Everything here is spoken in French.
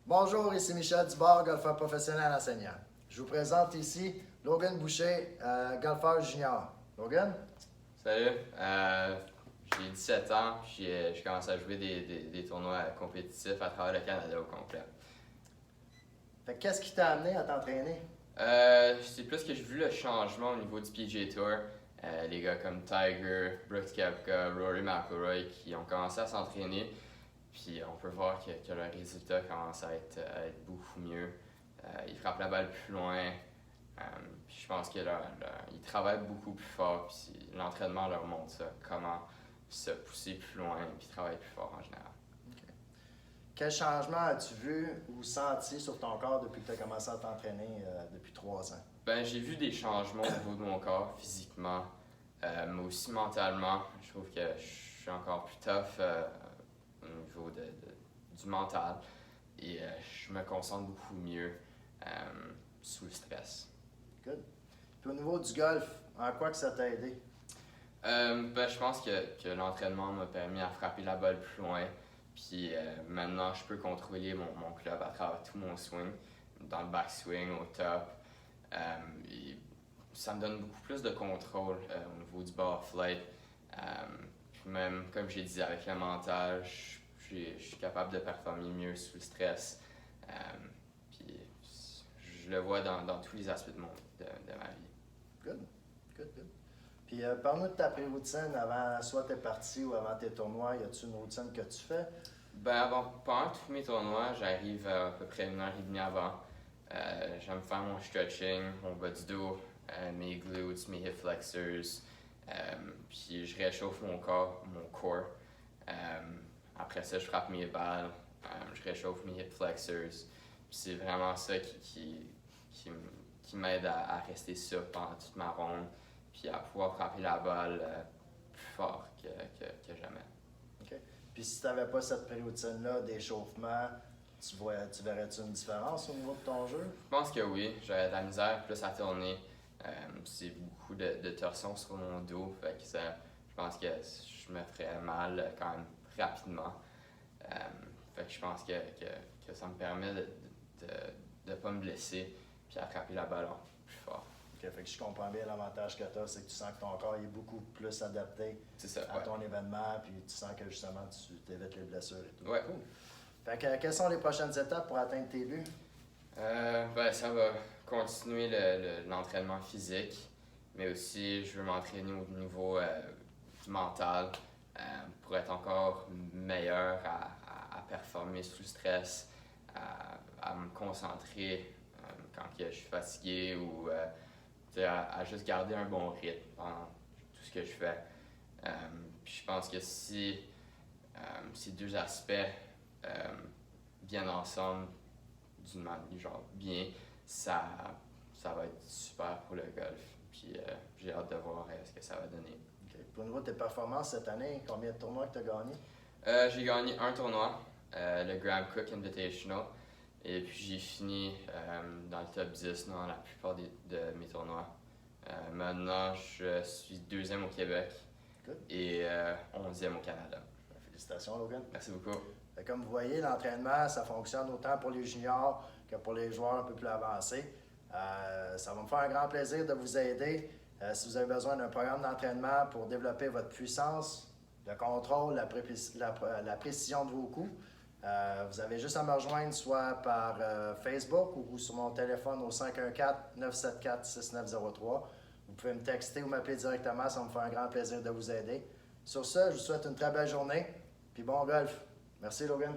Bonjour, ici Michel Dubord, golfeur professionnel enseignant. Je vous présente ici Logan Boucher, golfeur junior. Logan? Salut, j'ai 17 ans, puis j'ai commencé à jouer des tournois compétitifs à travers le Canada au complet. Qu'est-ce qui t'a amené à t'entraîner? C'est plus que j'ai vu le changement au niveau du PGA Tour. Les gars comme Tiger, Brooks Koepka, Rory McIlroy qui ont commencé à s'entraîner. Puis on peut voir que leurs résultats commencent à être beaucoup mieux. Ils frappent la balle plus loin. Puis je pense qu'ils travaillent beaucoup plus fort. Puis l'entraînement leur montre ça, comment se pousser plus loin puis travailler plus fort en général. Okay. Quel changement as-tu vu ou senti sur ton corps depuis que tu as commencé à t'entraîner depuis 3 ans? Ben, j'ai vu des changements au niveau de mon corps, physiquement, mais aussi mentalement. Je trouve que je suis encore plus tough au niveau du mental et je me concentre beaucoup mieux sous le stress. Good. Puis au niveau du golf, en quoi que ça t'a aidé? Ben, je pense que l'entraînement m'a permis à frapper la balle plus loin. Puis maintenant, je peux contrôler mon club à travers tout mon swing, dans le backswing, au top. Et ça me donne beaucoup plus de contrôle au niveau du ball flight. Puis même, comme j'ai dit, avec le mental, je suis capable de performer mieux sous le stress. Puis je le vois dans tous les aspects de ma vie. Good, good, good. Puis parle-nous de ta pré-routine avant soit tes parties ou avant tes tournois. Y a-t-il une routine que tu fais? Ben pendant tous mes tournois, j'arrive à peu près 1 heure et demie avant. J'aime faire mon stretching, mon bas du dos, mes glutes, mes hip flexors. Puis je réchauffe mon corps. Après ça, je frappe mes balles, je réchauffe mes hip flexors. Puis c'est vraiment ça qui m'aide à rester souple pendant toute ma ronde, puis à pouvoir frapper la balle plus fort que jamais. OK. Puis si tu n'avais pas cette pré-routine-là d'échauffement, tu verrais-tu une différence au niveau de ton jeu? Je pense que oui, j'aurais de la misère plus à tourner. C'est beaucoup de torsion sur mon dos, fait que je pense que je me ferais mal quand même rapidement. Fait que je pense que ça me permet de ne pas me blesser puis attraper la balle plus fort. OK, fait que je comprends bien l'avantage que tu as, c'est que tu sens que ton corps est beaucoup plus adapté à ton événement, puis tu sens que justement tu t'évites les blessures et tout. Ouais. Cool. Fait que quelles sont les prochaines étapes pour atteindre tes buts? Ben, ça va continuer l'entraînement physique, mais aussi je veux m'entraîner au niveau du mental pour être encore meilleur à performer sous le stress, à me concentrer quand je suis fatigué ou à juste garder un bon rythme pendant tout ce que je fais. Puis je pense que si ces deux aspects viennent ensemble d'une manière genre bien, ça va être super pour le golf. Puis j'ai hâte de voir ce que ça va donner. Okay. Pour au niveau de tes performances cette année, combien de tournois que tu as gagné? J'ai gagné un tournoi, le Graham Cook Invitational. Et puis j'ai fini dans le top 10 dans la plupart de mes tournois. Maintenant, je suis 2e au Québec. Good. Et 11e au Canada. Félicitations, Logan. Merci beaucoup. Comme vous voyez, l'entraînement, ça fonctionne autant pour les juniors que pour les joueurs un peu plus avancés. Ça va me faire un grand plaisir de vous aider. Si vous avez besoin d'un programme d'entraînement pour développer votre puissance, le contrôle, la précision de vos coups, vous avez juste à me rejoindre soit par Facebook ou sur mon téléphone au 514-974-6903. Vous pouvez me texter ou m'appeler directement, ça va me faire un grand plaisir de vous aider. Sur ce, je vous souhaite une très belle journée, puis bon golf. Merci Logan.